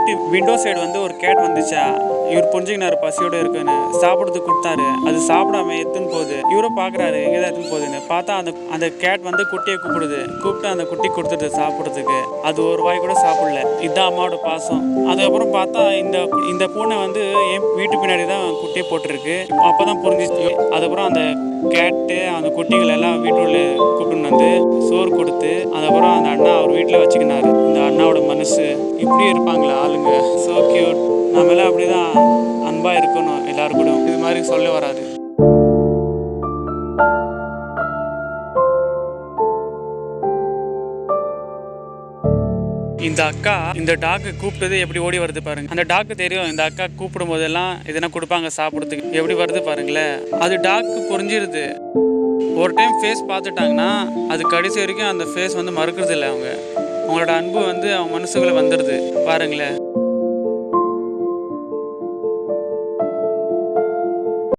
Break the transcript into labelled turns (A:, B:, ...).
A: வீட்டு window side வந்து ஒரு கேட் வந்துச்சா. இவர் புரிஞ்சுக்கினாரு பசியோட இருக்குன்னு. சாப்பிட்றதுக்கு கொடுத்தாரு. அது சாப்பிடாம எடுத்துன்னு போகுது. இவரும் பார்க்குறாரு எங்கேதான் எடுத்துன்னு போகுதுன்னு. பார்த்தா அந்த அந்த கேட் வந்து குட்டியை கூப்பிட்டு அந்த குட்டி கொடுத்துட்டு சாப்பிட்றதுக்கு. அது ஒரு வாய் கூட சாப்பிடல. இதுதான் அம்மாவோட பாசம். அதுக்கப்புறம் பார்த்தா இந்த இந்த பூனை வந்து என் வீட்டு பின்னாடி தான் குட்டியை போட்டிருக்கு. அப்போதான் புரிஞ்சிச்சு. அதுக்கப்புறம் அந்த கேட்டு அந்த குட்டிகள் எல்லாம் வீட்டுள்ள கூப்பிட்டு வந்து சோறு கொடுத்து அதுக்கப்புறம் அந்த அண்ணா அவர் வீட்டில் வச்சுக்கினாரு. இந்த அண்ணாவோட மனசு இப்படி இருப்பாங்களா ஆளுங்க. So cute. நம்மளாம் அப்படிதான் அன்பா இருக்கணும் எல்லாரும் கூட. இது மாதிரி சொல்ல வராது. இந்த அக்கா இந்த டாக்கு கூப்பிட்டது எப்படி ஓடி வருது பாருங்க. அந்த டாக்கு தெரியும் இந்த அக்கா கூப்பிடும் போதெல்லாம் எதனா கொடுப்பாங்க சாப்பிட்றதுக்கு. எப்படி வருது பாருங்களேன். அது டாக்கு புரிஞ்சிருது. ஒரு டைம் ஃபேஸ் பார்த்துட்டாங்கன்னா அது கடைசி வரைக்கும் அந்த ஃபேஸ் வந்து மறுக்கிறது இல்லை. அவங்களோட அன்பு வந்து அவங்க மனசுக்குள்ளே வந்துடுது பாருங்களேன்.